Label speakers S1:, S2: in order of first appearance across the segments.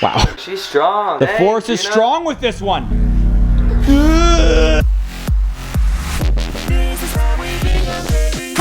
S1: Wow.
S2: She's strong.
S1: The force is strong with this one.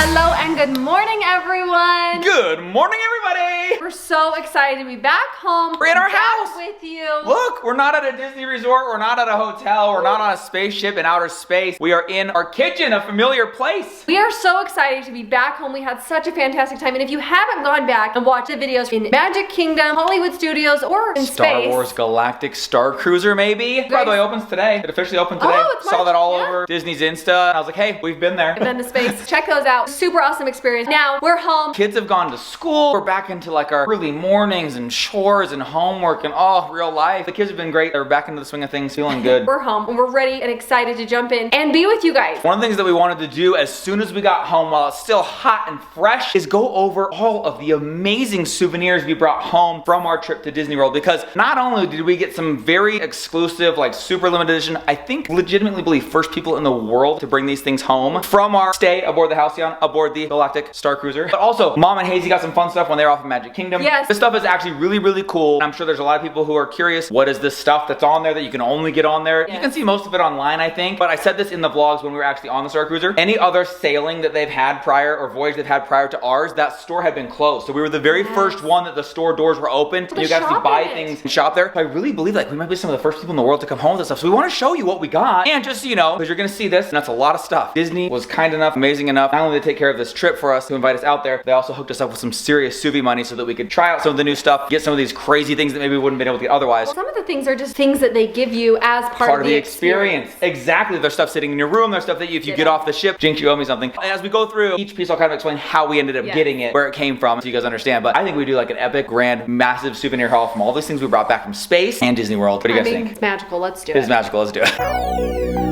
S3: Hello and good morning, everyone.
S2: Good morning, everybody.
S3: We're so excited to be back home.
S2: We're in our house
S3: with you.
S2: Look, we're not at a Disney resort. We're not at a hotel. We're not on a spaceship in outer space. We are in our kitchen, a familiar place.
S3: We are so excited to be back home. We had such a fantastic time. And if you haven't gone back and watched the videos in Magic Kingdom, Hollywood Studios, or in
S2: Star
S3: space.
S2: Wars Galactic Starcruiser, maybe. By the way, opens today. It officially opened today.
S3: Oh, it's
S2: Saw
S3: March,
S2: that all
S3: yeah.
S2: over Disney's Insta. And I was like, hey, we've been there.
S3: And then to space. Check those out. Super awesome experience. Now we're home.
S2: Kids have gone to school. We're back into like our early mornings and chores and homework and real life. The kids have been great. They're back into the swing of things, feeling good.
S3: We're home and we're ready and excited to jump in and be with you guys.
S2: One of the things that we wanted to do as soon as we got home while it's still hot and fresh is go over all of the amazing souvenirs we brought home from our trip to Disney World, because not only did we get some very exclusive, like super limited edition, I think legitimately believe first people in the world to bring these things home from our stay aboard the Halcyon, aboard the Galactic Starcruiser. But also, Mom and Hazy got some fun stuff when they were off in Magic Kingdom.
S3: Yes.
S2: This stuff is actually really, really cool. And I'm sure there's a lot of people who are curious, what is this stuff that's on there that you can only get on there?
S3: Yes.
S2: You can see most of it online, I think. But I said this in the vlogs when we were actually on the Starcruiser. Any other sailing that they've had prior or voyage they've had prior to ours, that store had been closed. So we were the very first one that the store doors were open. And you could actually buy things and shop there. So I really believe like we might be some of the first people in the world to come home with this stuff. So we want to show you what we got. And just so you know, because you're going to see this, and that's a lot of stuff. Disney was kind enough, amazing enough, not only to take care of this trip for us, to invite us out there, they also hooked us up with some serious Suvi money so that we could try out some of the new stuff, get some of these crazy things that maybe we wouldn't have been able to get otherwise.
S3: Well, some of the things are just things that they give you as part of the experience.
S2: Exactly. There's stuff sitting in your room. There's stuff that if you get off the ship, Jinx, you owe me something. And as we go through each piece, I'll kind of explain how we ended up getting it, where it came from, so you guys understand. But I think we do like an epic, grand, massive souvenir haul from all these things we brought back from space and Disney World. What do you guys think?
S3: It's magical. Let's do it.
S2: It's magical. Let's do it.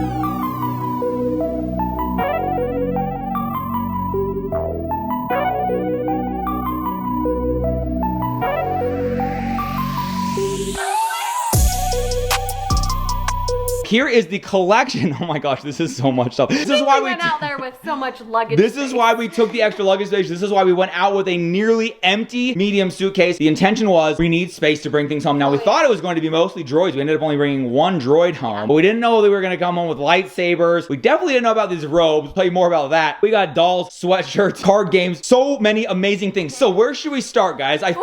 S2: Here is the collection. Oh my gosh, this is so much stuff. This is why we
S3: went out there with so much luggage.
S2: This is why we took the extra luggage space. This is why we went out with a nearly empty medium suitcase. The intention was we need space to bring things home. Now we thought it was going to be mostly droids. We ended up only bringing one droid home, but we didn't know that we were going to come home with lightsabers. We definitely didn't know about these robes. We'll tell you more about that. We got dolls, sweatshirts, card games, so many amazing things. So where should we start, guys? I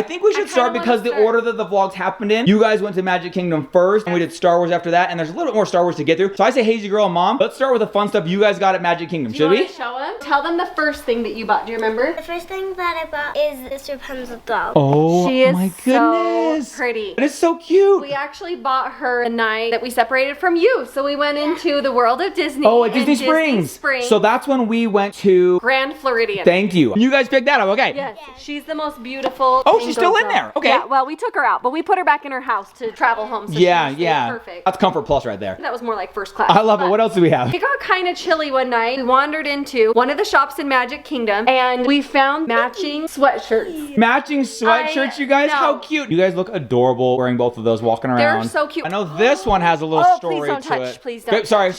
S2: think we should start because the order that the vlogs happened in. You guys went to Magic Kingdom first, and we did Star Wars after that, and there's a little bit more Star Wars to get through. So I say, Hazy Girl and Mom, let's start with the fun stuff you guys got at Magic Kingdom. Should we?
S3: Show them? Tell them the first thing that you bought. Do you remember?
S4: The first thing that I bought is this Rapunzel Dog.
S2: Oh,
S3: she is
S2: my goodness.
S3: So pretty.
S2: And it's so cute.
S3: We actually bought her the night that we separated from you. So we went into the world of Disney.
S2: Oh, at Disney Springs. So that's when we went to
S3: Grand Floridian.
S2: Thank you. You guys picked that up, okay?
S3: Yes. She's the most beautiful.
S2: Oh, she's still in there. Okay.
S3: Yeah, well, we took her out, but we put her back in her house to travel home. So
S2: yeah.
S3: Perfect.
S2: That's Comfort Plus right there.
S3: That was more like first class.
S2: I love it. What else do we have?
S3: It got kind of chilly one night. We wandered into one of the shops in Magic Kingdom and we found matching sweatshirts.
S2: Matching sweatshirts, you guys? How cute. You guys look adorable wearing both of those walking around.
S3: They're so cute.
S2: I know this one has a little story
S3: please don't
S2: to
S3: touch.
S2: it.
S3: Please don't.
S2: Sorry.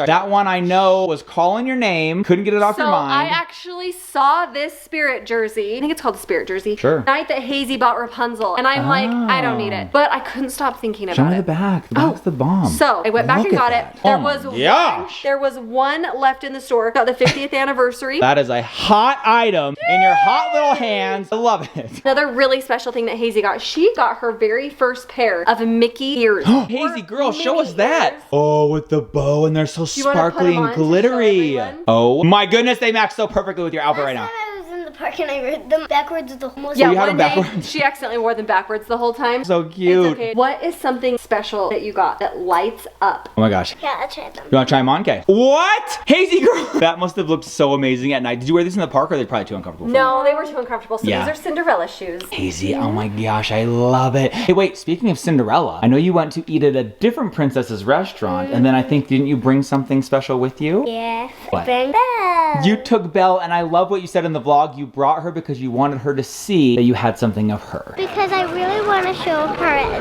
S2: That one I know was calling your name. Couldn't get it off your mind.
S3: I actually saw this Spirit jersey. I think it's called the Spirit jersey.
S2: Sure.
S3: The night that Hazy bought Rapunzel. And I'm like, I don't need it. But I couldn't stop thinking about it.
S2: Show me the back. The back's the bomb.
S3: So I went back and got it. There was one left in the store. Got the 50th anniversary.
S2: That is a hot item in your hot little hands. I love it.
S3: Another really special thing that Hazy got. She got her very first pair of Mickey ears.
S2: Hazy girl, show us that.
S3: Ears.
S2: Oh, with the bow, and they're so
S3: You wanna put
S2: sparkly
S3: them
S2: and
S3: on to show
S2: glittery.
S3: everyone?
S2: Oh my goodness, they match so perfectly with your outfit right now.
S4: Last time I was in the park and I read them backwards the whole
S3: Yeah,
S2: you had
S3: one
S2: them
S3: day
S2: backwards?
S3: she accidentally wore them backwards the whole time.
S2: So cute.
S3: It's okay. What is something special that you got that lights up?
S2: Oh my gosh.
S4: Yeah, I'll try them.
S2: You want to try them on? Okay. What? Hazy girl. That must have looked so amazing at night. Did you wear these in the park or are they probably too uncomfortable for you?
S3: No, they were too uncomfortable. So
S2: Yeah.
S3: these are Cinderella shoes.
S2: Hazy, oh my gosh, I love it. Hey, wait, speaking of Cinderella, I know you went to eat at a different princess's restaurant, and then I think, didn't you bring something special with you?
S4: Yes,
S2: What?
S4: Bring Belle.
S2: You took Belle, and I love what you said in the vlog. You brought her because you wanted her to see that you had something of her.
S4: Because I really want to show her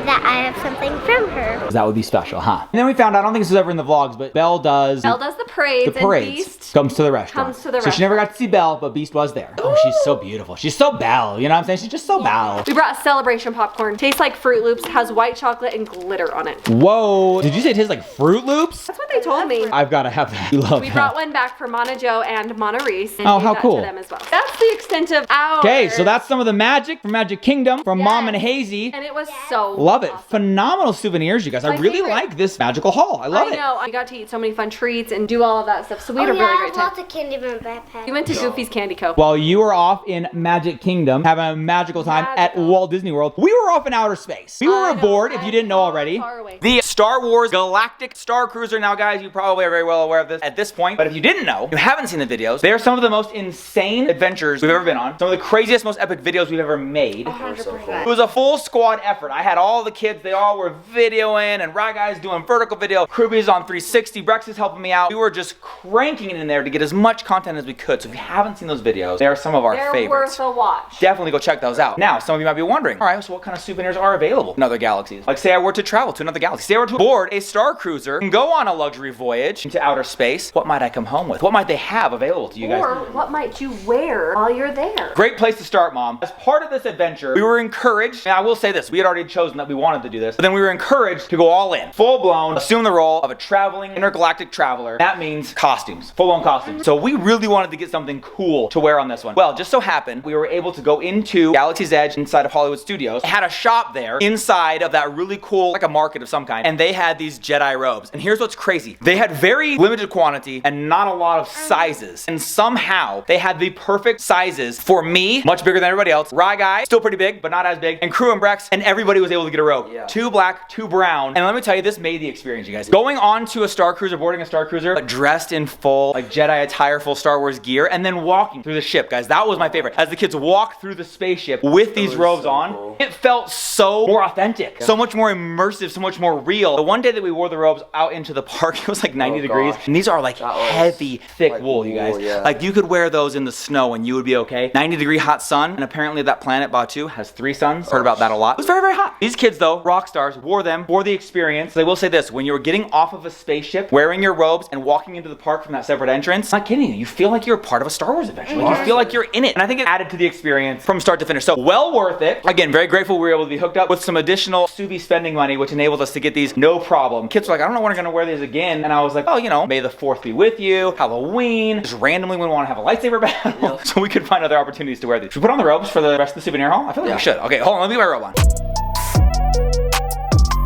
S4: that I have something from her.
S2: That would be special, huh? And then we found out, I don't think this was ever in the vlogs, but Belle does
S3: the parades,
S2: the parades.
S3: and Beast
S2: comes to the restaurant.
S3: comes to the
S2: So she never got to see Belle, but Beast was there. Oh, she's so beautiful. She's so Belle, you know what I'm saying? She's just so Belle.
S3: We brought celebration popcorn. Tastes like Fruit Loops, has white chocolate and glitter on it.
S2: Whoa, did you say it tastes like Fruit Loops?
S3: That's what they told me.
S2: I've got to have that. You love
S3: We
S2: that.
S3: brought one back for Mana Joe and Mana Reese. And
S2: Oh,
S3: gave
S2: how
S3: that
S2: cool.
S3: to them as well. That's the extent of ours.
S2: Okay, so that's some of the magic from Magic Kingdom from Mom and
S3: Yes.
S2: Hazy.
S3: And it was so
S2: Love it.
S3: awesome.
S2: Phenomenal souvenirs, you guys. I
S3: My
S2: really
S3: favorite.
S2: like this magical haul. I love
S3: I
S2: it.
S3: know. I got to eat so many fun treats and do all of that stuff. So we had a really great time.
S4: Lots of candy in my backpack.
S3: We went to Goofy's Candy Co.
S2: While you were off in Magic Kingdom having a magical time at
S3: Magical.
S2: Walt Disney World, we were off in outer space. We were
S3: I know,
S2: aboard, if you didn't know already,
S3: far away.
S2: the Star Wars Galactic Starcruiser. Now, guys, you probably are very well aware of this at this point, but if you didn't know, you haven't seen the videos, they are some of the most insane adventures we've ever been on. Some of the craziest, most epic videos we've ever made.
S3: 100%.
S2: It was a full squad effort. I had all the kids, they all were videoing, and Rye Guy's doing vertical video, Kruby's on 360, Brex is helping me out. We were just cranking it in there to get as much content as we could. So if you haven't seen those videos, they are some of our
S3: They're
S2: favorites.
S3: worth a watch.
S2: Definitely go check those out. Now, some of you might be wondering, all right, so what kind of souvenirs are available in other galaxies? Like, say I were to travel to another galaxy. Say I were to board a Star Cruiser and go on a luxury voyage into outer space. What might I come home with? What might they have available to you guys?
S3: Or what might you wear while you're there?
S2: Great place to start, Mom. As part of this adventure, we were encouraged, and I will say this, we had already chosen that we wanted to do this, but then we were encouraged to go all in. Full blown, assume the role of a traveling intergalactic traveler. That means costumes, full on costumes. So we really wanted to get something cool to wear on this one. Well, just so happened, we were able to go into Galaxy's Edge inside of Hollywood Studios. They had a shop there inside of that really cool, like a market of some kind, and they had these Jedi robes. And here's what's crazy. They had very limited quantity and not a lot of sizes. And somehow they had the perfect sizes for me, much bigger than everybody else. Rye Guy, still pretty big, but not as big. And Crew and Brex, and everybody was able to get a robe.
S5: Yeah.
S2: 2 black, 2 brown. And let me tell you, this made the experience, you guys. Going on to a Star Cruiser, boarding a Star Cruiser, but dressed in full, like Jedi attire, full Star Wars gear, and then walking through the ship, guys. That was my favorite. As the kids walked through the spaceship with these
S5: was
S2: robes
S5: so
S2: on,
S5: cool.
S2: it felt so more authentic, so much more immersive, so much more real. The one day that we wore the robes out into the park, it was like 90 degrees,
S5: gosh.
S2: and these are like
S5: That was
S2: heavy, thick
S5: like
S2: wool, you guys.
S5: wool, yeah.
S2: Like you could wear those in the snow and you would be okay. 90-degree hot sun, and apparently that planet Batu has 3 suns. Heard about that a lot. It was very, very hot. These kids though, rock stars, wore them for the experience. They will say this, when you were getting off of a spaceship, wearing your robes and walking into the park from that separate entrance, I'm not kidding you feel like you're a part of a Star Wars adventure. Like you feel like you're in it. And I think it added to the experience from start to finish. So well worth it. Again, very grateful we were able to be hooked up with some additional Subi spending money, which enabled us to get these no problem. Kids were like, I don't know when I'm gonna wear these again. And I was like, oh, you know, May the 4th be with you, Halloween, just randomly we want to have a lightsaber battle. So we could find other opportunities to wear these. Should we put on the robes for the rest of the souvenir haul? I feel like we should. Okay, hold on, let me get my robe on.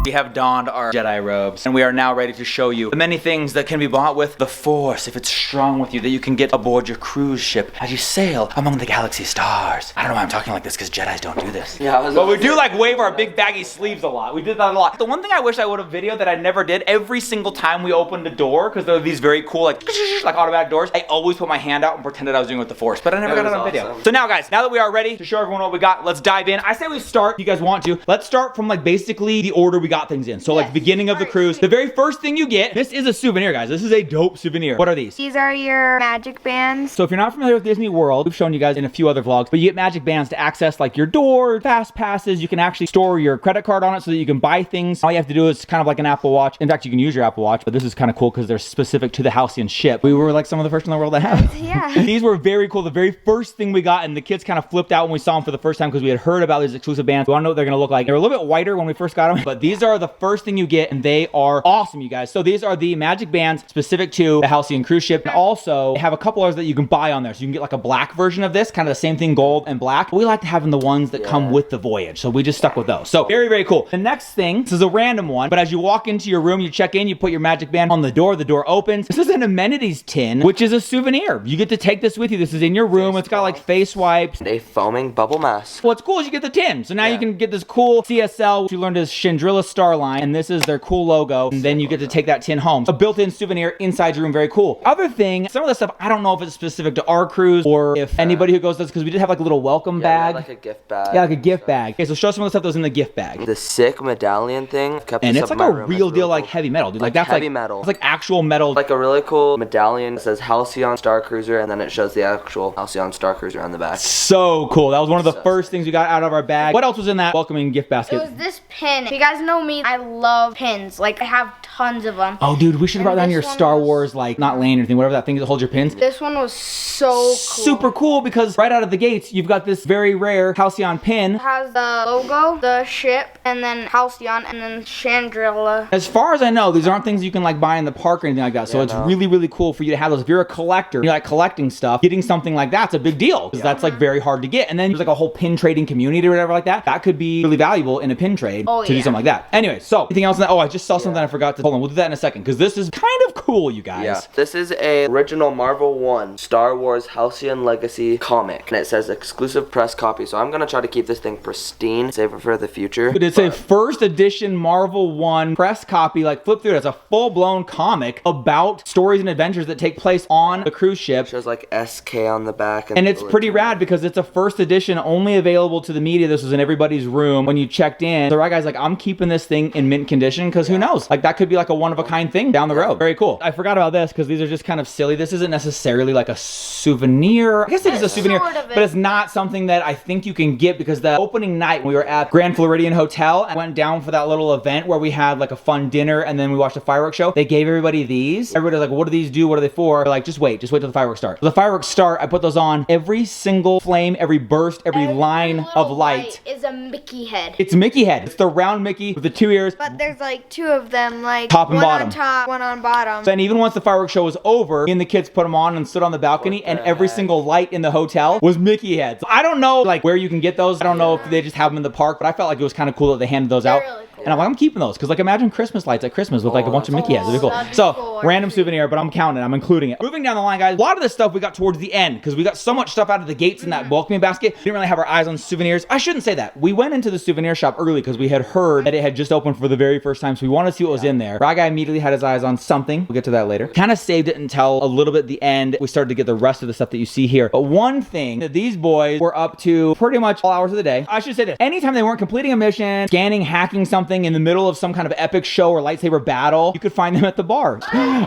S2: We have donned our Jedi robes, and we are now ready to show you the many things that can be bought with the Force, if it's strong with you, that you can get aboard your cruise ship as you sail among the galaxy stars. I don't know why I'm talking like this, because Jedis don't do this.
S5: Yeah,
S2: But we do like wave our big baggy sleeves a lot. We did that a lot. The one thing I wish I would have videoed that I never did, every single time we opened a door, because there are these very cool like automatic doors, I always put my hand out and pretended I was doing it with the Force, but I never got it on video.
S5: awesome.
S2: So now guys, now that we are ready to show everyone what we got, let's dive in. I say we start, if you guys want to, let's start from like basically the order we got things in. So like beginning of the cruise, the very first thing you get, this is a souvenir, guys. This is a dope souvenir. What are these?
S6: These are your magic bands.
S2: So if you're not familiar with Disney World, we've shown you guys in a few other vlogs, but you get magic bands to access like your door, fast passes. You can actually store your credit card on it so that you can buy things. All you have to do is kind of like an Apple Watch. In fact, you can use your Apple Watch, but this is kind of cool because they're specific to the Halcyon ship. We were like some of the first in the world that have.
S6: Yeah.
S2: These were very cool. The very first thing we got, and the kids kind of flipped out when we saw them for the first time because we had heard about these exclusive bands. We want to know what they're going to look like. They're a little bit whiter when we first got them, but these are the first thing you get, and they are awesome, you guys. So these are the magic bands specific to the Halcyon cruise ship, and also they have a couple others that you can buy on there. So you can get like a black version of this, kind of the same thing, gold and black. But we like to have the ones that come with the Voyage, so we just stuck with those. So very, very cool. The next thing, this is a random one, but as you walk into your room, you check in, you put your magic band on the door opens. This is an amenities tin, which is a souvenir. You get to take this with you. This is in your room. It's got like face wipes.
S5: A foaming bubble mask.
S2: What's cool is you get the tin. So now you can get this cool CSL, which you learned is Cinderella Star Line, and this is their cool logo, and then you get to take that tin home. A built-in souvenir inside your room, very cool. Other thing, some of the stuff, I don't know if it's specific to our cruise or if anybody who goes does, because we did have like a little welcome bag.
S5: Like a gift bag.
S2: Yeah, like a gift bag. Okay, so show some of the stuff that was in the gift bag.
S5: The sick medallion thing.
S2: And it's like a real deal, like heavy metal, dude. Like that's
S5: heavy
S2: like
S5: metal.
S2: It's like actual metal.
S5: Like a really cool medallion that says Halcyon Starcruiser, and then it shows the actual Halcyon Starcruiser on the back.
S2: So cool. That was one of the first things we got out of our bag. What else was in that welcoming gift basket?
S6: It was this pin. If you guys know me, I love pins. Like, I have tons of them.
S2: Oh, dude, we should have brought down your
S6: this one
S2: Star
S6: was-
S2: Wars, like, not lane or anything, whatever that thing that holds your pins.
S6: This one was so cool.
S2: Super cool, because right out of the gates, you've got this very rare Halcyon pin.
S6: It has the logo, the ship, and then Halcyon, and then Cinderella.
S2: As far as I know, these aren't things you can like buy in the park or anything like that. So it's really, really cool for you to have those. If you're a collector, you like collecting stuff, getting something like that's a big deal, because that's like very hard to get. And then there's like a whole pin trading community or whatever like that. That could be really valuable in a pin trade to do something like that. Anyway, so anything else in that? Oh, I just saw something I forgot to. Hold on, we'll do that in a second, because this is kind of cool, you guys.
S5: Yeah, this is a original Marvel 1 Star Wars Halcyon Legacy comic, and it says exclusive press copy. So I'm gonna try to keep this thing pristine, save it for the future.
S2: But it's a first edition Marvel 1 press copy, like flip through it. It's a full-blown comic about stories and adventures that take place on the cruise ship.
S5: It shows like SK on the back.
S2: And it's pretty rad because it's a first edition, only available to the media. This was in everybody's room when you checked in. The right guy's like, I'm keeping this thing in mint condition, because who knows? Like that could be like a one-of-a-kind thing down the road. Very cool. I forgot about this because these are just kind of silly. This isn't necessarily like a souvenir. I guess it is a souvenir, but it's not something that I think you can get, because the opening night when we were at Grand Floridian Hotel, I went down for that little event where we had like a fun dinner and then we watched a fireworks show. They gave everybody these. Everybody was like, what do these do? What are they for? They're like, just wait till the fireworks start. So the fireworks start, I put those on. Every single flame, every burst, every line of light
S6: is a Mickey head.
S2: It's Mickey head. It's the round Mickey with the 2 ears.
S6: But there's like two of them, like
S2: Top and
S6: one
S2: bottom.
S6: on top, one on bottom.
S2: And even once the fireworks show was over, me and the kids put them on and stood on the balcony, and every single light in the hotel was Mickey heads. So I don't know like where you can get those. I don't know if they just have them in the park, but I felt like it was kind of cool that they handed those out.
S6: Really cool.
S2: And I'm like, I'm keeping those, because like imagine Christmas lights at Christmas with like a bunch of Mickey heads. It'd be cool. So random souvenir, but I'm counting it. I'm including it. Moving down the line, guys, a lot of this stuff we got towards the end, because we got so much stuff out of the gates in that welcoming basket. We didn't really have our eyes on souvenirs. I shouldn't say that. We went into the souvenir shop early because we had heard that it had just opened for the very first time, so we wanted to see what was in there. Our guy immediately had his eyes on something. We'll get to that later. Kind of saved it until a little bit at the end. We started to get the rest of the stuff that you see here. But one thing that these boys were up to pretty much all hours of the day. I should say this. Anytime they weren't completing a mission, scanning, hacking something in the middle of some kind of epic show or lightsaber battle, you could find them at the bar.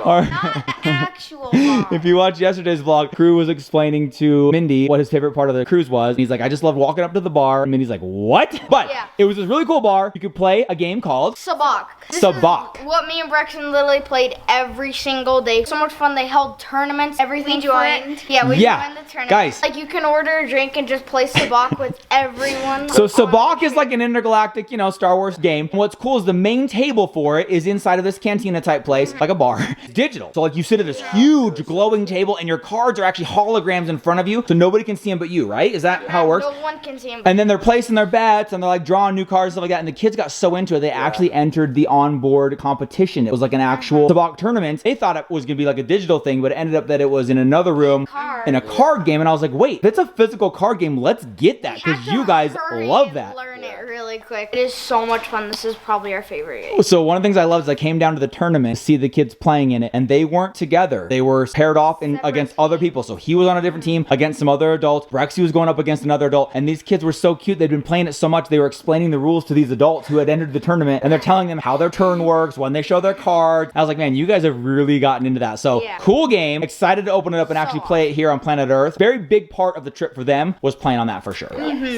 S2: Or
S6: Actual bar.
S2: if you watched yesterday's vlog, Crew was explaining to Mindy what his favorite part of the cruise was. And he's like, I just loved walking up to the bar. And Mindy's like, what? But it was this really cool bar. You could play a game called
S6: Sabacc. This
S2: Sabacc.
S6: is what me and Braxton literally played every single day. So much fun. They held tournaments, everything. We joined. Yeah, we joined the tournament.
S2: Guys.
S6: Like you can order a drink and just play Sabacc with everyone.
S2: So Sabacc is like an intergalactic, Star Wars game. What's cool is the main table for it is inside of this cantina type place, like a bar. It's digital. So like you sit at this huge glowing table and your cards are actually holograms in front of you, so nobody can see them but you, right? Is that how it works?
S6: No one can see them.
S2: And then they're placing their bets and they're like drawing new cards, stuff like that. And the kids got so into it, they actually entered the onboard competition. It was like an actual Sabacc tournament. They thought it was gonna be like a digital thing, but it ended up that it was in another room in a card game. And I was like, wait, if it's a physical card game, let's get that, because you guys love that.
S6: Learn it really quick. It is so much fun. This is probably our favorite game.
S2: So one of the things I loved is I came down to the tournament to see the kids playing in it, and they weren't together. They were paired off against other people. So he was on a different team against some other adults. Rexy was going up against another adult, and these kids were so cute. They'd been playing it so much, they were explaining the rules to these adults who had entered the tournament, and they're telling them how their turn works, when they show their cards. I was like, man, you guys have really gotten into that. So cool game. Excited to open it up and actually play it here on planet Earth. Very big part of the trip for them was playing on that for sure.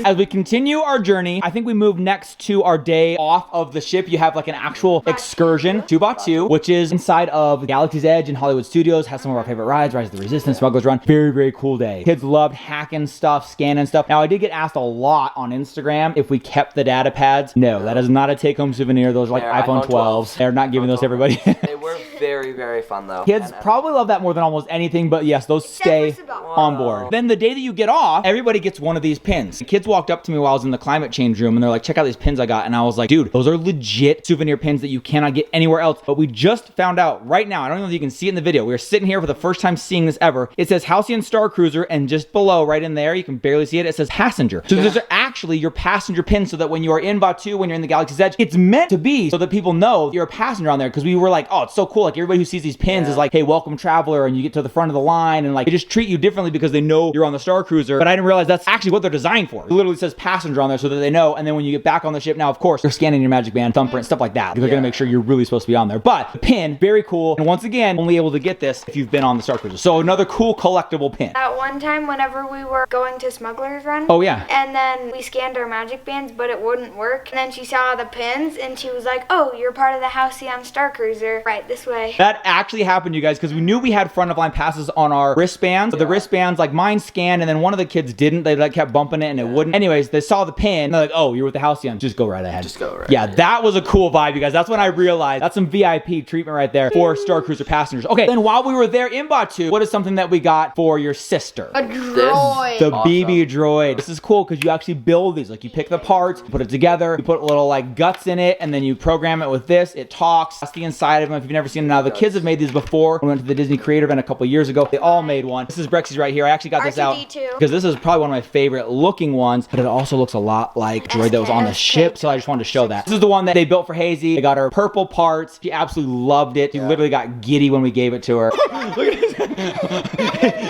S2: As we continue our journey, I think we move next to our day off of the ship. You have like an actual excursion, 2x2, which is inside of Galaxy's Edge in Hollywood Studios. Has some of our favorite rides, Rise of the Resistance, Smuggler's Run. Very, very cool day. Kids loved hacking stuff, scanning stuff. Now, I did get asked a lot on Instagram if we kept the data pads. No, that is not a take-home souvenir. Those are like iPhone 12s. They're not giving those to everybody.
S5: They were very, very fun though.
S2: Kids probably love that more than almost anything, but yes, those stay on board. Then the day that you get off, everybody gets one of these pins. The kids walked up to me while I was in the climate change room and they're like, check out these pins I got. And I was like, dude, those are legit souvenir pins that you cannot get anywhere else. But we just found out right now, I don't know if you can see it in the video. We are sitting here for the first time seeing this ever. It says Halcyon Starcruiser, and just below, right in there, you can barely see it, it says passenger. So those are actually your passenger pins, so that when you are in Batu, when you're in the Galaxy's Edge, it's meant to be so that people know you're a passenger on there. Because we were like, oh, it's so cool. Like everybody who sees these pins is like, hey, welcome traveler, and you get to the front of the line, and like they just treat you differently because they know you're on the Starcruiser. But I didn't realize that's actually what they're designed for. It literally says passenger on there so that they know. And then when you get back on the ship, now of course they're scanning your magic band, thumbprint, stuff like that. They're gonna make sure you're really supposed to be on there. But the pin, very cool. And once again, only able to get this if you've been on the Starcruiser. So another cool collectible pin.
S7: At one time, whenever we were going to Smuggler's Run,
S2: Oh yeah.
S7: and then we scanned our magic bands, but it wouldn't work. And then she saw the pins, and she was like, "Oh, you're part of the Halcyon Starcruiser. Right this way."
S2: That actually happened, you guys, because we knew we had front of line passes on our wristbands. But the wristbands, like mine scanned, and then one of the kids didn't. They like kept bumping it, and it wouldn't. Anyways, they saw the pin, and they're like, "Oh, you're with the Halcyon. Just go right ahead."
S5: Just go right
S2: Yeah,
S5: ahead.
S2: that was a cool vibe, you guys. That's when I realized that's some VIP treatment right there for Starcruiser passengers. Okay, then while we were there in Batu, what is something that we got for your sister?
S6: A droid.
S2: The BB droid. This is cool because you actually build these. Like you pick the parts, you put it together, you put little like guts in it, and then you program it with this. It talks. That's the inside of them. If you've never seen them now, the kids have made these before. We went to the Disney Creator Event a couple years ago. They all made one. This is Brexy's right here. I actually got this out
S7: R2D2.
S2: because this is probably one of my favorite looking ones, but it also looks a lot like droid that was on the ship. So I just wanted to show that. This is the one that they built for Hazy. They got her purple parts. She absolutely loved it. She literally got giddy when we gave it to her. Look at this.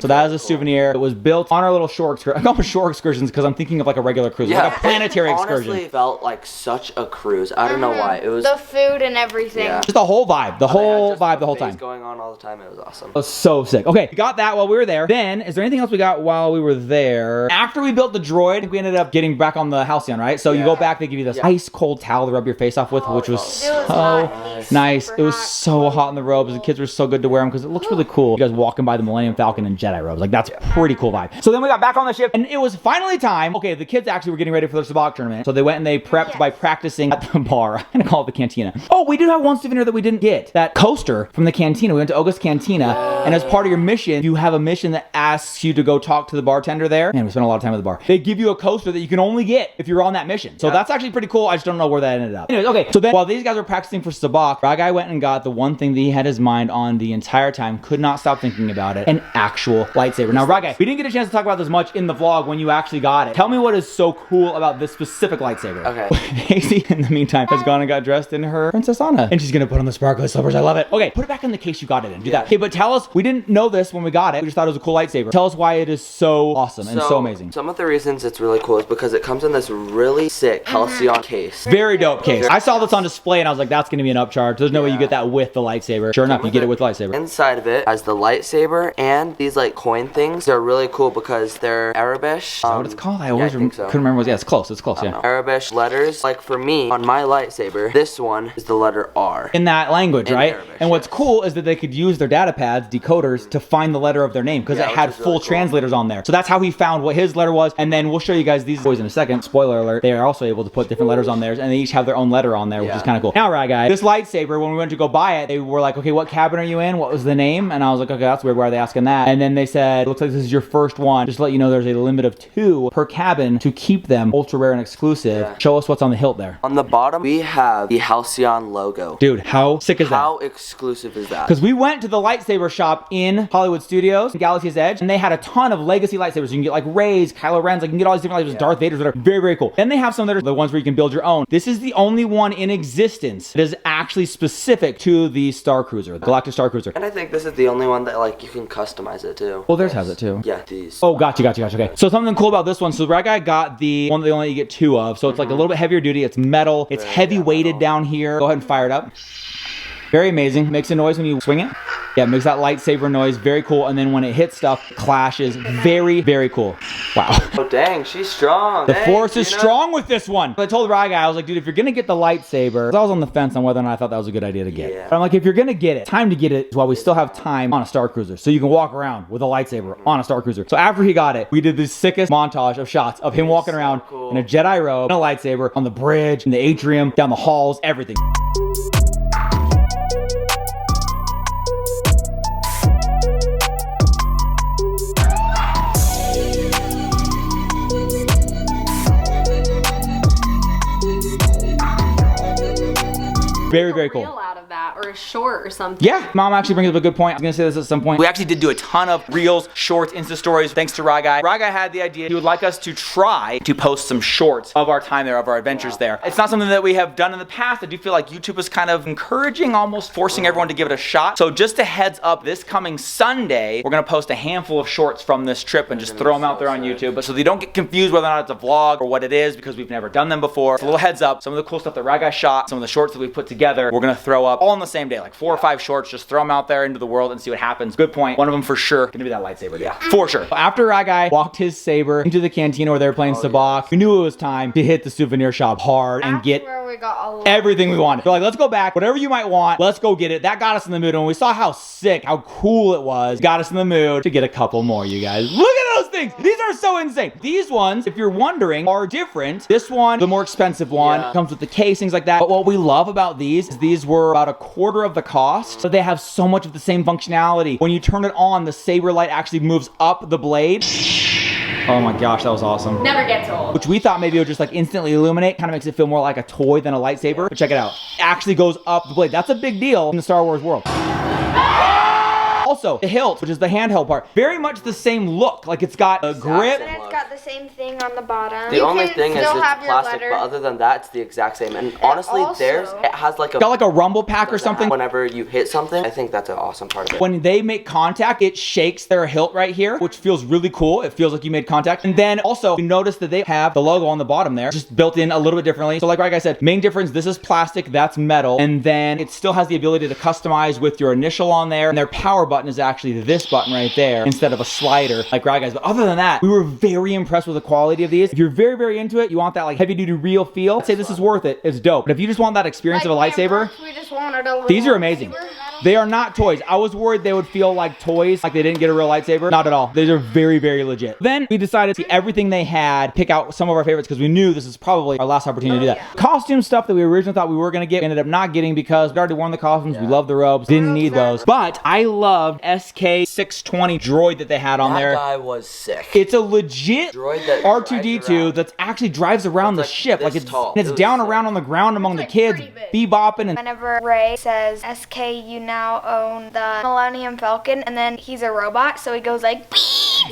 S2: So that is a souvenir. It was built on our little shore excursion. I call them shore excursions because I'm thinking of like a regular cruise, like a planetary excursion.
S5: Honestly, felt like such a cruise. I don't know why. It was
S6: The food and everything.
S2: Just the whole vibe, the whole vibe, the whole time.
S5: going on all the time. It was awesome.
S2: It was so sick. Okay, we got that while we were there. Then, is there anything else we got while we were there? After we built the droid, I think we ended up getting back on the Halcyon, right? So you go back, they give you this ice cold towel to rub your face off with, which was so nice. It was so hot in the robes. The kids were so good to wear them because it looks really cool. You guys walking by the Millennium Falcon in Jedi robes. Like, that's pretty cool vibe. So then we got back on the ship, and it was finally time. Okay, the kids actually were getting ready for their sabacc tournament. So they went and they prepped by practicing at the bar. I'm gonna call it the cantina. Oh, we do have one souvenir that we didn't get. That coaster from the cantina. We went to Oga's Cantina, and as part of your mission, you have a mission that asks you to go talk to the bartender there. And we spent a lot of time at the bar. They give you a coaster that you can only get if you're on that mission. So that's actually pretty cool. I just don't know where that ended up. Anyways, okay, so then while these guys were practicing for sabacc, our guy went and got the one thing that he had his mind on the entire time, could not stop thinking about it, an actual lightsaber. Now, Ragai, we didn't get a chance to talk about this much in the vlog when you actually got it. Tell me what is so cool about this specific lightsaber.
S5: Okay.
S2: Hazy, in the meantime, has gone and got dressed in her Princess Anna. And she's gonna put on the sparkly slippers. I love it. Okay, put it back in the case you got it in. Do that. Okay, but tell us, we didn't know this when we got it. We just thought it was a cool lightsaber. Tell us why it is so awesome and so amazing.
S5: Some of the reasons it's really cool is because it comes in this really sick Halcyon case.
S2: Very dope case. I saw this on display and I was like, that's gonna be an upcharge. There's no way you get that with the lightsaber. Sure enough, you get it with the lightsaber.
S5: Inside of it has the lightsaber and these like coin things. They're really cool because they're Arabish.
S2: Is that what it's called? I always couldn't remember. Yeah, it's close. It's close, yeah.
S5: Arabish letters. Like for me, on my lightsaber, this one is the letter R.
S2: In that language, right?
S5: Arabish,
S2: and what's cool is that they could use their data pads, decoders, to find the letter of their name because it had full translators on there. So that's how he found what his letter was. And then we'll show you guys these boys in a second. Spoiler alert. They are also able to put different letters on theirs, and they each have their own letter on there, which is kind of cool. Now, right, guys, this lightsaber, when we went to go buy it, they were like, okay, what cabin are you in? What was the name? And I was like, okay, that's weird. Why are they asking that? And then they said, looks like this is your first one. Just to let you know, there's a limit of 2 per cabin to keep them ultra rare and exclusive. Show us what's on the hilt there.
S5: On the bottom, we have the Halcyon logo.
S2: Dude, how sick is that?
S5: How exclusive is that?
S2: Because we went to the lightsaber shop in Hollywood Studios, in Galaxy's Edge, and they had a ton of legacy lightsabers. You can get like Rey's, Kylo Ren's, like you can get all these different lightsabers, Darth Vader's, whatever. Very, very cool. Then they have some that are the ones where you can build your own. This is the only one in existence that is actually specific to the Starcruiser, the Galactic Starcruiser.
S5: And I think this is the only one that like you can customize it too.
S2: Well, theirs has it too.
S5: Yeah, these.
S2: Oh, gotcha. Okay. So something cool about this one. So the right guy got the one that they only get 2 of. So it's like a little bit heavier duty. It's metal. It's heavy weighted down here. Go ahead and fire it up. Very amazing. Makes a noise when you swing it. Yeah, it makes that lightsaber noise. Very cool. And then when it hits stuff, it clashes. Very, very cool. Wow.
S5: Oh, dang. She's strong.
S2: The Force is strong with this one. I told the Rye guy, I was like, dude, if you're going to get the lightsaber, I was on the fence on whether or not I thought that was a good idea to get. But I'm like, if you're going to get it, time to get it while we still have time on a Starcruiser. So you can walk around with a lightsaber on a Starcruiser. So after he got it, we did the sickest montage of shots of him walking around in a Jedi robe, and a lightsaber, on the bridge, in the atrium, down the halls, everything. Very, very cool.
S3: Reel out of that, or a short or something.
S2: Yeah, Mom actually brings up a good point. I was gonna say this at some point. We actually did do a ton of reels, shorts, Insta stories, thanks to Ry Guy. Ry Guy had the idea he would like us to try to post some shorts of our time there, of our adventures there. It's not something that we have done in the past. I do feel like YouTube is kind of encouraging, almost forcing everyone to give it a shot. So just a heads up, this coming Sunday, we're gonna post a handful of shorts from this trip and just throw them out there on YouTube. But so they don't get confused whether or not it's a vlog or what it is, because we've never done them before. So a little heads up, some of the cool stuff that Ry Guy shot, some of the shorts that we put together, we're gonna throw up all on the same day, like 4 or 5 shorts, just throw them out there into the world and see what happens. Good point. One of them for sure gonna be that lightsaber. Yeah, for sure. After Ry Guy walked his saber into the cantina where they were playing Sabacc, we knew it was time to hit the souvenir shop hard and get
S6: where we got a lot.
S2: everything we wanted. We're like, let's go back, whatever you might want, let's go get it. That got us in the mood. And when we saw how sick, how cool it was, got us in the mood to get a couple more, you guys. Look at those things. These are so insane. These ones, if you're wondering, are different. This one, the more expensive one, comes with the case, things like that. But what we love about these is these were about 1/4 of the cost, but they have so much of the same functionality. When you turn it on, the saber light actually moves up the blade. Oh my gosh, that was awesome.
S3: Never gets old.
S2: Which we thought maybe it would just like instantly illuminate, kind of makes it feel more like a toy than a lightsaber. But check it out. It actually goes up the blade. That's a big deal in the Star Wars world. Also, the hilt, which is the handheld part, very much the same look. Like it's got a grip.
S7: And it's got the same thing on the bottom.
S5: The only
S6: can
S5: thing is
S6: still
S5: it's
S6: have your
S5: plastic,
S6: letter.
S5: but other than that, it's the exact same. And honestly,
S6: also-
S5: theirs, it has like a...
S2: Got like a rumble pack or something.
S5: Whenever you hit something, I think that's an awesome part of it.
S2: When they make contact, it shakes their hilt right here, which feels really cool. It feels like you made contact. And then also, you notice that they have the logo on the bottom there, just built in a little bit differently. So like I said, main difference, this is plastic, that's metal. And then it still has the ability to customize with your initial on there. And their power button is actually this button right there instead of a slider like Ry Guy's. But other than that, we were very impressed with the quality of these. If you're very, very into it, you want that like heavy duty real feel, I'd say this is worth it. It's dope. But if you just want that experience of a lightsaber,
S6: We just wanted a little
S2: these are amazing.
S6: lightsaber.
S2: They are not toys. I was worried they would feel like toys, like they didn't get a real lightsaber. Not at all. These are very, very legit. Then we decided to see everything they had, pick out some of our favorites because we knew this is probably our last opportunity to do that. Costume stuff that we originally thought we were going to get, we ended up not getting because we already worn the costumes. We love the robes. Didn't need those. But I loved SK620 droid that they had on there.
S5: That guy was sick.
S2: It's a legit
S5: Droid that
S2: R2D2
S5: drives around.
S2: that actually drives around the
S5: It's like
S2: ship. Like
S5: this
S2: it's,
S5: tall.
S2: and it's
S5: It was
S2: down
S5: sick.
S2: around on the ground among the
S6: like
S2: kids,
S6: pretty
S2: bebopping and
S7: Whenever Ray says, SK, you now own the Millennium Falcon, and then he's a robot, so he goes like,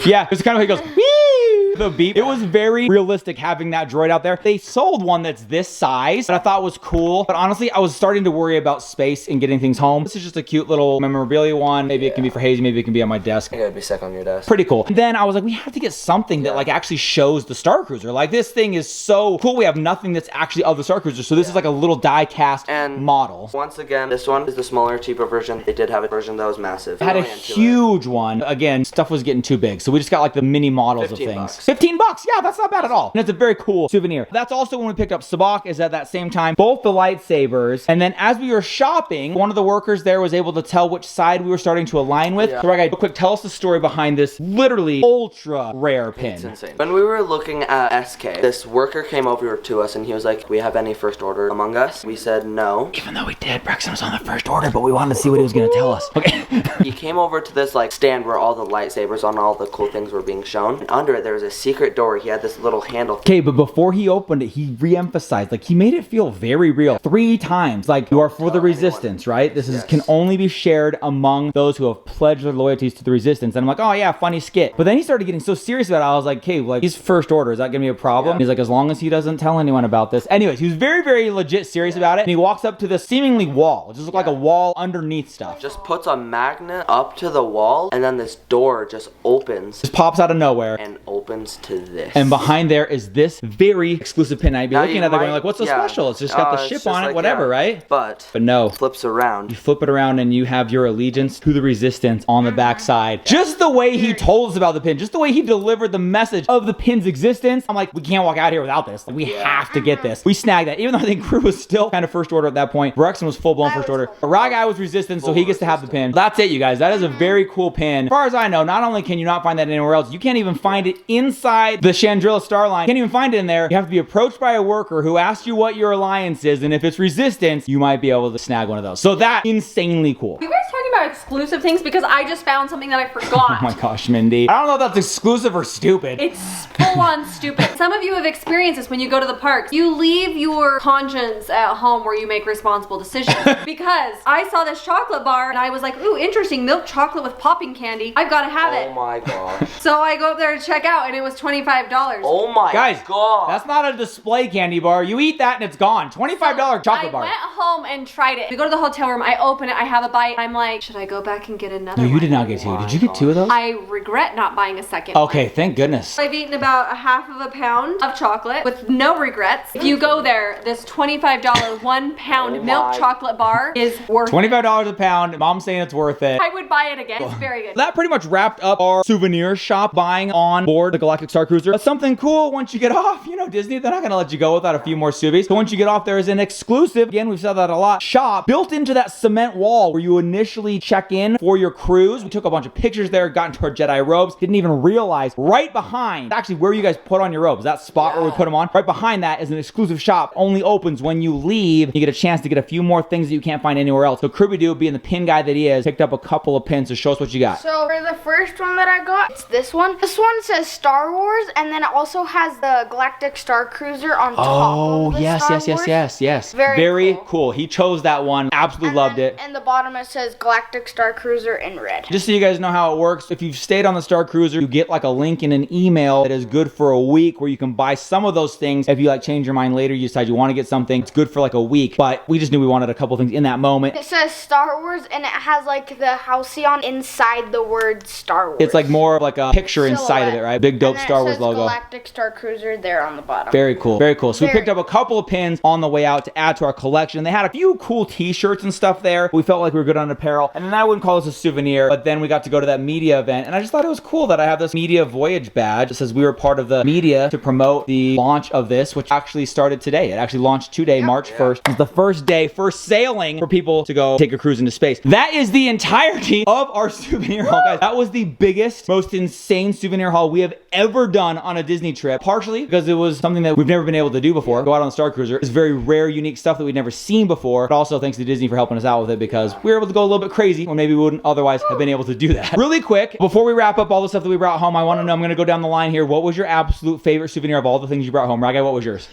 S2: yeah, it's kind of like it goes, wee, the beep. It was very realistic having that droid out there. They sold one that's this size that I thought was cool, but honestly, I was starting to worry about space and getting things home. This is just a cute little memorabilia one. Maybe it can be for Hazy, maybe it can be on my desk.
S5: I think it would be sick on your desk.
S2: Pretty cool. And then I was like, we have to get something that like actually shows the Starcruiser. Like this thing is so cool. We have nothing that's actually of the Starcruiser. So this is like a little die cast
S5: And
S2: model.
S5: once again, this one is the smaller, cheaper version. They did have a version that was massive.
S2: It had a
S5: Really into it.
S2: huge one. Again, stuff was getting too big. So we just got like the mini models of
S5: 15
S2: things.
S5: bucks.
S2: 15 bucks. Yeah, that's not bad at all. And it's a very cool souvenir. That's also when we picked up Sabacc, is at that same time, both the lightsabers. And then as we were shopping, one of the workers there was able to tell which side we were starting to align with.
S5: Yeah.
S2: So real quick, tell us the story behind this literally ultra rare pin.
S5: It's insane. When we were looking at SK, this worker came over to us and he was like, we have any first order among us? We said no.
S2: Even though we did, Braxton was on the first order, but we wanted to see what he was going to tell us. Okay.
S5: He came over to this like stand where all the lightsabers on all the cool things were being shown. And under it, there was a secret door. He had this little handle.
S2: Okay, but before he opened it, he re-emphasized, like he made it feel very real 3 times. Like, you are for the resistance, right? This is can only be shared among those who have pledged their loyalties to the resistance. And I'm like, oh yeah, funny skit. But then he started getting so serious about it. I was like, okay, like he's first order. Is that gonna be a problem? He's like, as long as he doesn't tell anyone about this. Anyways, he was very, very legit serious about it. And he walks up to this seemingly wall. It just looked like a wall underneath stuff.
S5: Just puts a magnet up to the wall and then this door just opens
S2: Just pops out of nowhere.
S5: and opens to this.
S2: And behind there is this very exclusive pin. I'd be
S5: Now
S2: looking
S5: you
S2: at that going
S5: might-
S2: like, what's so
S5: yeah.
S2: special? It's just got the
S5: It's
S2: ship
S5: just
S2: on it,
S5: like,
S2: whatever,
S5: yeah.
S2: right?
S5: But
S2: no.
S5: flips around.
S2: You flip it around and you have your allegiance to the resistance on the back side. Just the way he told us about the pin, just the way he delivered the message of the pin's existence. I'm like, we can't walk out here without this. Like, we have to get this. We snagged that. Even though I think Crew was still kind of first order at that point. Brexton was full-blown first order. Raw Guy was resistance, so he gets to have the pin. That's it, you guys. That is a very cool pin. As far as I know, not only can you not find that anywhere else, you can't even find it inside the Chandrilla Star Line. You can't even find it in there. You have to be approached by a worker who asks you what your alliance is, and if it's resistance, you might be able to snag one of those. So that's insanely cool.
S3: You guys talking about exclusive things because I just found something that I forgot.
S2: Oh my gosh, Mindy. I don't know if that's exclusive or stupid.
S3: It's full on stupid. Some of you have experienced this when you go to the parks. You leave your conscience at home where you make responsible decisions. Because I saw this chocolate bar and I was like, ooh, interesting, milk chocolate with popping candy. I've got to have it.
S5: Oh my gosh.
S3: So I go up there to check out and it was $25.
S5: Oh my
S2: Guys,
S5: god.
S2: that's not a display candy bar. You eat that and it's gone. $25 chocolate bar.
S3: I went home and tried it. We go to the hotel room, I open it, I have a bite. I'm like, should I go back and get another
S2: No, you
S3: one?
S2: did not get two. Did you get two of those?
S3: I regret not buying a second
S2: Okay,
S3: one.
S2: thank goodness.
S3: I've eaten about a half of a pound of chocolate with no regrets. If you go there, this $25 1 pound
S5: Oh
S3: milk
S5: my.
S3: chocolate bar is worth it.
S2: $25 a pound. Mom's saying it's worth it.
S3: I would buy it again. It's very good.
S2: That pretty much wrapped up our souvenir shop buying on board the Galactic Starcruiser. But something cool once you get off, you know, Disney, they're not gonna let you go without a few more Suvies. So once you get off, there is an exclusive, again, we've said that a lot, shop built into that cement wall where you initially check in for your cruise. We took a bunch of pictures there, got into our Jedi robes, didn't even realize right behind, actually where you guys put on your robes, that spot where we put them on, right behind that is an exclusive shop, only opens when you leave. You get a chance to get a few more things that you can't find anywhere else. So TIHWB, being the pin guy that he is, picked up a couple of pins to show us what you got.
S6: So for the first one that I got, it's this one. This one says Star Wars, and then it also has the Galactic Starcruiser on top of the Star Wars.
S2: yes.
S6: Very
S2: cool. He chose that one. Absolutely loved it.
S6: And the bottom it says Galactic Starcruiser in red.
S2: Just so you guys know how it works, if you've stayed on the Star Cruiser, you get like a link in an email that is good for a week where you can buy some of those things. If you like change your mind later, you decide you want to get something, it's good for like a week. But we just knew we wanted a couple things in that moment.
S6: It says Star Wars, and it has like the Halcyon inside the word Star Wars.
S2: It's like more of like a picture inside of it, right? Big dope
S6: And then
S2: Star
S6: it
S2: Wars
S6: says
S2: logo.
S6: Galactic Starcruiser there on the bottom.
S2: Very cool. Very cool. So we
S6: Very
S2: picked up a couple of pins on the way out to add to our collection. They had a few cool t-shirts and stuff there. We felt like we were good on apparel. And then I wouldn't call this a souvenir, but then we got to go to that media event. And I just thought it was cool that I have this media Voyage badge. It says we were part of the media to promote the launch of this, which actually started today. It actually launched today, March 1st. It was the first day, first sailing for people to go take a cruise into space. That is the entirety of our souvenir haul, guys. That was the biggest, most insane souvenir haul we have ever done on a Disney trip. Partially because it was something that we've never been able to do before. Go out on the Star Cruiser. It's very rare, unique stuff that we'd never seen before. But also thanks to Disney for helping us out with it because we were able to go a little bit crazy when maybe we wouldn't otherwise have been able to do that. Really quick, before we wrap up all the stuff that we brought home, I want to know, I'm going to go down the line here. What was your absolute favorite souvenir of all the things you brought home? Ragai, what was yours?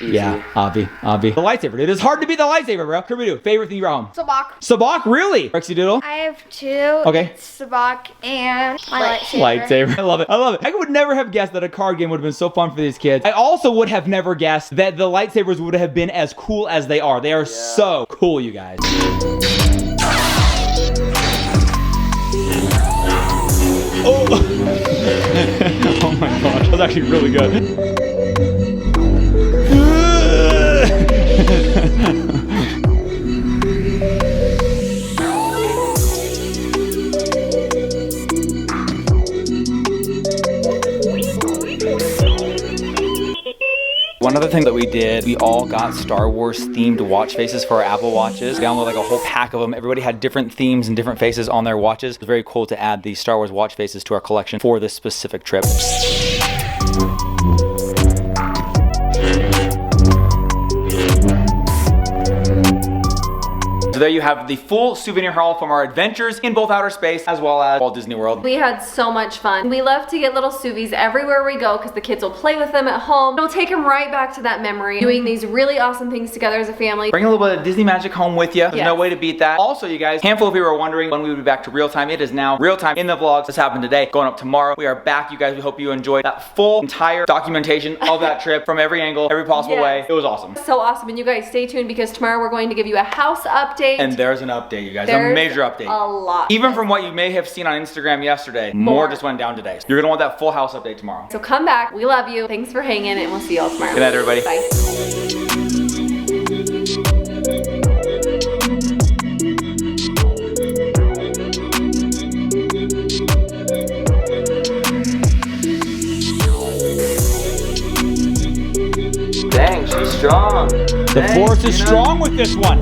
S5: Easy.
S2: Yeah, Avi. The lightsaber, dude. It's hard to beat the lightsaber, bro. TIHWB, favorite thing you brought home?
S6: Sabak.
S2: Sabak, really? Rexy Doodle?
S7: I have two.
S2: Okay.
S7: It's Sabak and my lightsaber.
S2: Lightsaber. I love it. I love it. I would never have guessed that a card game would have been so fun for these kids. I also would have never guessed that the lightsabers would have been as cool as they are. They are so cool, you guys. Oh. Oh my gosh. That was actually really good. One other thing that we did, we all got Star Wars themed watch faces for our Apple Watches. We downloaded like a whole pack of them. Everybody had different themes and different faces on their watches. It was very cool to add these Star Wars watch faces to our collection for this specific trip. So there you have the full souvenir haul from our adventures in both outer space as well as Walt Disney World.
S3: We had so much fun. We love to get little Suvies everywhere we go because the kids will play with them at home. It'll take them right back to that memory, doing these really awesome things together as a family.
S2: Bring a little bit of Disney magic home with you. There's
S3: Yes.
S2: no way to beat that. Also, you guys, handful of people are wondering when we would be back to real time. It is now real time in the vlogs. This happened today, going up tomorrow. We are back, you guys. We hope you enjoyed that full entire documentation of that trip from every angle, every possible
S3: Yes.
S2: way. It was awesome.
S3: So awesome. And you guys stay tuned because tomorrow we're going to give you a house update.
S2: And there's an update, you guys.
S3: There's
S2: a major update.
S3: A lot.
S2: Even from what you may have seen on Instagram yesterday, more just went down today. You're gonna want that full house update tomorrow.
S3: So come back. We love you. Thanks for hanging and we'll see you all tomorrow.
S2: Good night, everybody.
S3: Bye.
S5: Dang, she's strong.
S2: The force is strong with this one.